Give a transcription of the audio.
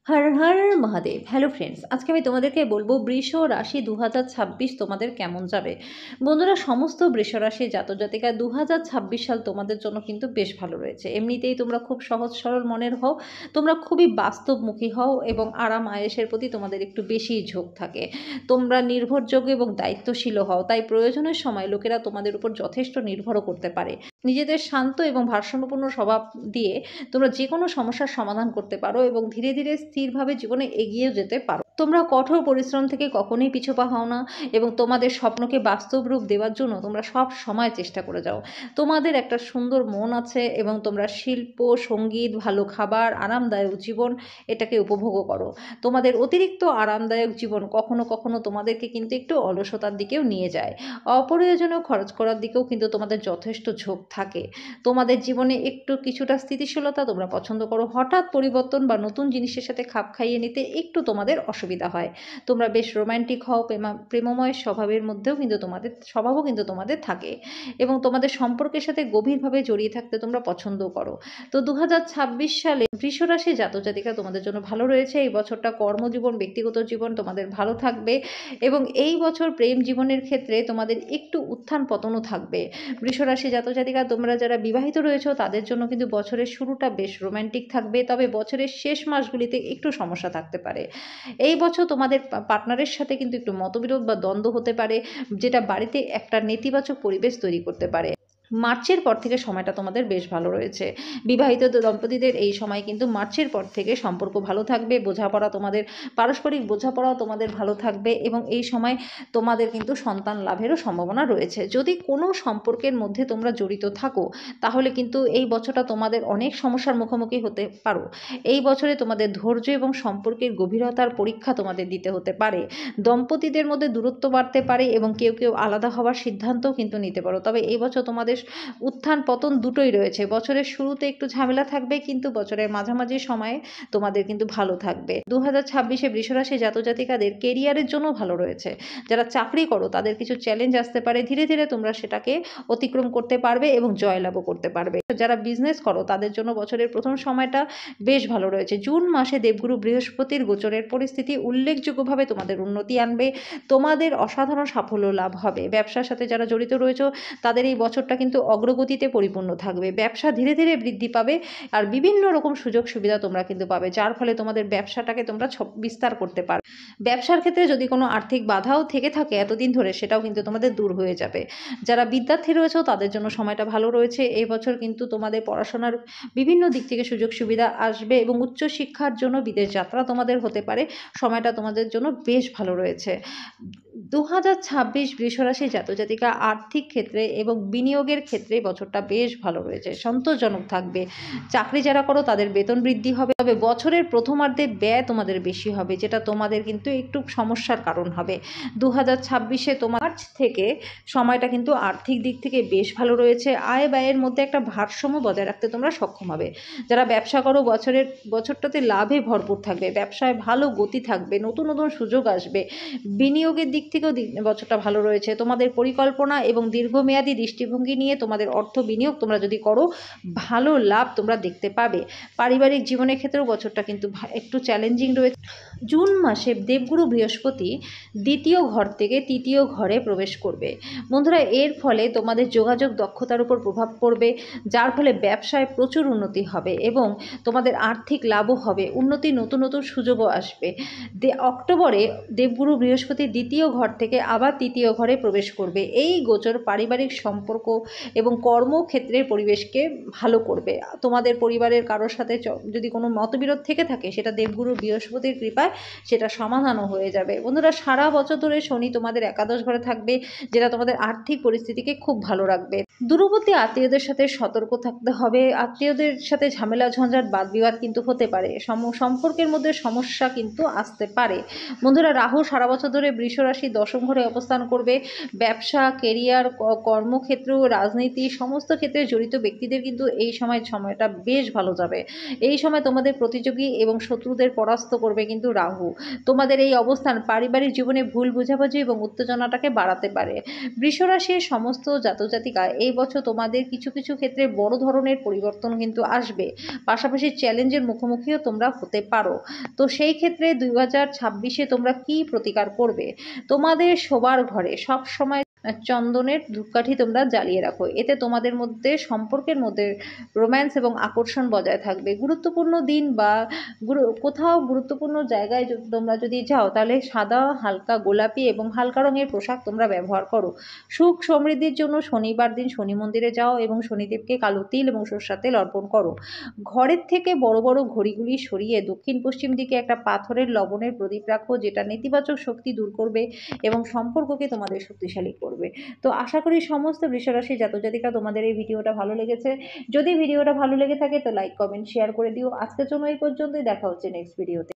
Har Har Mahadev. Hello friends, আজকে আমি তোমাদেরকে বলবো বৃষ রাশি 2026 তোমাদের কেমন যাবে। বন্ধুরা, সমস্ত বৃষ রাশি জাতজাতিকা 2026 সাল তোমাদের জন্য কিন্তু বেশ ভালো রয়েছে। এমনিতেই তোমরা খুব সহজ সরল মনের হও, তোমরা খুবই বাস্তবমুখী হও এবং আরাম আয়েসের প্রতি তোমাদের একটু বেশি ঝোঁক থাকে। তোমরা নির্ভরযোগ্য এবং দায়িত্বশীল হও, তাই প্রয়োজনের সময় লোকেরা তোমাদের উপর যথেষ্ট নির্ভরও করতে পারে। নিজেদের শান্ত এবং ভারসাম্যপূর্ণ স্বভাব দিয়ে তোমরা যে কোনো সমস্যার সমাধান করতে পারো এবং ধীরে ধীরে স্থিরভাবে জীবনে এগিয়ে যেতে পারো। তোমরা কঠোর পরিশ্রম থেকে কখনোই পিছুপা হও না এবং তোমাদের স্বপ্নকে বাস্তব রূপ দেওয়ার জন্য তোমরা সব সময় চেষ্টা করে যাও। তোমাদের একটা সুন্দর মন আছে এবং তোমরা শিল্প, সঙ্গীত, ভালো খাবার, আরামদায়ক জীবন এটাকে উপভোগও করো। তোমাদের অতিরিক্ত আরামদায়ক জীবন কখনো কখনো তোমাদেরকে কিন্তু একটু অলসতার দিকেও নিয়ে যায়। অপ্রয়োজনীয় খরচ করার দিকেও কিন্তু তোমাদের যথেষ্ট ঝোঁক থাকে। তোমাদের জীবনে একটু কিছুটা স্থিতিশীলতা তোমরা পছন্দ করো। হঠাৎ পরিবর্তন বা নতুন জিনিসের সাথে খাপ খাইয়ে নিতে একটু তোমাদের অসুবিধা হয়। তোমরা বেশ রোমান্টিক হও, প্রেমময় স্বভাবের মধ্যেও কিন্তু স্বভাবও কিন্তু তোমাদের থাকে এবং তোমাদের সম্পর্কের সাথে গভীরভাবে জড়িয়ে থাকতে তোমরা পছন্দও করো। তো 2026 সালে বৃষরাশি জাতজাতিকা তোমাদের জন্য ভালো রয়েছে। এই বছরটা কর্মজীবন, ব্যক্তিগত জীবন তোমাদের ভালো থাকবে এবং এই বছর প্রেম জীবনের ক্ষেত্রে তোমাদের একটু উত্থান পতনও থাকবে। বৃষরাশি জাতজাতিকা তোমরা যারা বিবাহিত রয়েছো তাদের জন্য কিন্তু বছরের শুরুটা বেশ রোমান্টিক থাকবে, তবে বছরের শেষ মাসগুলিতে একটু সমস্যা থাকতে পারে। এই বছর তোমাদের পার্টনারের সাথে কিন্তু একটু মতবিরোধ বা দ্বন্দ্ব হতে পারে, যেটা বাড়িতে একটা নেতিবাচক পরিবেশ তৈরি করতে পারে। মার্চের পর থেকে সময়টা তোমাদের বেশ ভালো রয়েছে। বিবাহিত দম্পতিদের এই সময় কিন্তু মার্চের পর থেকে সম্পর্ক ভালো থাকবে, পারস্পরিক বোঝাপড়াও তোমাদের ভালো থাকবে এবং এই সময় তোমাদের কিন্তু সন্তান লাভেরও সম্ভাবনা রয়েছে। যদি কোনো সম্পর্কের মধ্যে তোমরা জড়িত থাকো তাহলে কিন্তু এই বছরটা তোমাদের অনেক সমস্যার মুখোমুখি হতে পারো। এই বছরে তোমাদের ধৈর্য এবং সম্পর্কের গভীরতার পরীক্ষা তোমাদের দিতে হতে পারে। দম্পতিদের মধ্যে দূরত্ব বাড়তে পারে এবং কেউ কেউ আলাদা হওয়ার সিদ্ধান্তও কিন্তু নিতে পারো। তবে এই বছর তোমাদের উত্থান পতন দুটোই রয়েছে। বছরের শুরুতে একটু ঝামেলা থাকবে কিন্তু বছরের মাঝামাঝি সময়ে তোমাদের কিন্তু ভালো থাকবে। 2026-এ বৃষরাশি জাতজাতিকাদের কেরিয়ারের জন্য ভালো রয়েছে। যারা চাকরি করো তাদের কিছু চ্যালেঞ্জ আসতে পারে, ধীরে ধীরে তোমরা সেটাকে অতিক্রম করতে পারবে এবং জয়লাভও করতে পারবে। যারা বিজনেস করো তাদের জন্য বছরের প্রথম সময়টা বেশ ভালো রয়েছে। জুন মাসে দেবগুরু বৃহস্পতির গোচরের পরিস্থিতি উল্লেখযোগ্যভাবে তোমাদের উন্নতি আনবে, তোমাদের অসাধারণ সাফল্য লাভ হবে। ব্যবসার সাথে যারা জড়িত রয়েছে তাদের এই বছরটা কিন্তু অগ্রগতিতে পরিপূর্ণ থাকবে। ব্যবসা ধীরে ধীরে বৃদ্ধি পাবে আর বিভিন্ন রকম সুযোগ সুবিধা তোমরা কিন্তু পাবে, যার ফলে তোমাদের ব্যবসাটাকে তোমরা বিস্তার করতে পারবে। ব্যবসার ক্ষেত্রে যদি কোনো আর্থিক বাধাও থেকে থাকে এতদিন ধরে, সেটাও কিন্তু তোমাদের দূর হয়ে যাবে। যারা বিদ্যার্থী রয়েছে তাদের জন্য সময়টা ভালো রয়েছে। এই বছর কিন্তু তোমাদের পড়াশোনার বিভিন্ন দিক থেকে সুযোগ সুবিধা আসবে এবং উচ্চশিক্ষার জন্য বিদেশ যাত্রা তোমাদের হতে পারে। সময়টা তোমাদের জন্য বেশ ভালো রয়েছে। 2026 বৃষরাশি জাতজাতিকা আর্থিক ক্ষেত্রে এবং বিনিয়োগের ক্ষেত্রে বছরটা বেশ ভালো রয়েছে, সন্তোষজনক থাকবে। চাকরি যারা করো তাদের বেতন বৃদ্ধি হবে, তবে বছরের প্রথমার্ধে ব্যয় তোমাদের বেশি হবে, যেটা তোমাদের কিন্তু একটু সমস্যার কারণ হবে। 2026-এ তোমার থেকে সময়টা কিন্তু আর্থিক দিক থেকে বেশ ভালো রয়েছে। আয় ব্যয়ের মধ্যে একটা ভারসাম্য বজায় রাখতে তোমরা সক্ষম হবে। যারা ব্যবসা করো বছরটাতে লাভে ভরপুর থাকবে, ব্যবসায় ভালো গতি থাকবে, নতুন নতুন সুযোগ আসবে। বিনিয়োগের দিক থেকেও বছরটা ভালো রয়েছে। তোমাদের পরিকল্পনা এবং দীর্ঘমেয়াদী দৃষ্টিভঙ্গি নিয়ে তোমাদের অর্থ বিনিয়োগ তোমরা যদি করো ভালো লাভ তোমরা দেখতে পাবে। পারিবারিক জীবনের ক্ষেত্রেও বছরটা কিন্তু একটু চ্যালেঞ্জিং রয়েছে। জুন মাসে দেবগুরু বৃহস্পতি দ্বিতীয় ঘর থেকে তৃতীয় ঘরে প্রবেশ করবে। বন্ধুরা, এর ফলে তোমাদের যোগাযোগ দক্ষতার উপর প্রভাব পড়বে, যার ফলে ব্যবসায় প্রচুর উন্নতি হবে এবং তোমাদের আর্থিক লাভও হবে, নতুন নতুন সুযোগও আসবে। অক্টোবরে দেবগুরু বৃহস্পতি দ্বিতীয় ঘর থেকে আবার তৃতীয় ঘরে প্রবেশ করবে। এই গোচর পারিবারিক সম্পর্ক এবং কর্মক্ষেত্রের পরিবেশকে ভালো করবে। তোমাদের পরিবারের কারোর সাথে যদি কোনো মতবিরোধ থেকে থাকে সেটা দেবগুরু বৃহস্পতির কৃপায় সেটা সমাধানও হয়ে যাবে। বন্ধুরা, সারা বছর ধরে শনি তোমাদের একাদশ ঘরে থাকবে, যেটা তোমাদের আর্থিক পরিস্থিতিকে খুব ভালো রাখবে। দূরবর্তী আত্মীয়দের সাথে সতর্ক থাকতে হবে। আত্মীয়দের সাথে ঝামেলা ঝঞ্ঝাট বাদ বিবাদ কিন্তু হতে পারে, সম্পর্কের মধ্যে সমস্যা কিন্তু আসতে পারে। বন্ধুরা, রাহু সারা বছর ধরে বৃষ রাশি রাশি দশম ঘরে অবস্থান করবে। ব্যবসা, কেরিয়ার, কর্মক্ষেত্র, রাজনীতি সমস্ত ক্ষেত্রে জড়িত ব্যক্তিদের কিন্তু এই সময়টা বেশ ভালো যাবে। এই সময় তোমাদের প্রতিযোগী এবং শত্রুদের পরাস্ত করবে কিন্তু রাহু। তোমাদের এই অবস্থান পারিবারিক জীবনে ভুল বোঝাবুঝি এবং উত্তেজনাটাকে বাড়াতে পারে। বৃষ রাশির সমস্ত জাতজাতিকা এই বছর তোমাদের কিছু কিছু ক্ষেত্রে বড় ধরনের পরিবর্তন কিন্তু আসবে। পাশাপাশি চ্যালেঞ্জের মুখোমুখিও তোমরা হতে পারো। তো সেই ক্ষেত্রে 2026-এ তোমরা কি প্রতিকার করবে? তোমাদের শোবার ঘরে সব সময় চন্দনের ধূপকাঠি তোমরা জ্বালিয়ে রাখো। এতে তোমাদের মধ্যে সম্পর্কের মধ্যে রোম্যান্স এবং আকর্ষণ বজায় থাকবে। গুরুত্বপূর্ণ দিন বা কোথাও গুরুত্বপূর্ণ জায়গায় তোমরা যদি যাও তাহলে সাদা, হালকা গোলাপি এবং হালকা রঙের পোশাক তোমরা ব্যবহার করো। সুখ সমৃদ্ধির জন্য শনিবার দিন শনি মন্দিরে যাও এবং শনিদেবকে কালো তিল এবং সর্ষের তেল অর্পণ করো। ঘরের থেকে বড় বড় ঘড়িগুলি সরিয়ে দক্ষিণ পশ্চিম দিকে একটা পাথরের লবণের প্রদীপ রাখো, যেটা নেতিবাচক শক্তি দূর করবে এবং সম্পর্ককে তোমাদের শক্তিশালী করবে। তো আশা করি সমস্ত বৃষরাশি জাতজাতিকা তোমাদের এই ভিডিওটা ভালো লেগেছে। যদি ভিডিওটা ভালো লেগে থাকে তো লাইক, কমেন্ট, শেয়ার করে দিও। আজকের জন্য এই পর্যন্তই, দেখা হচ্ছে নেক্সট ভিডিওতে।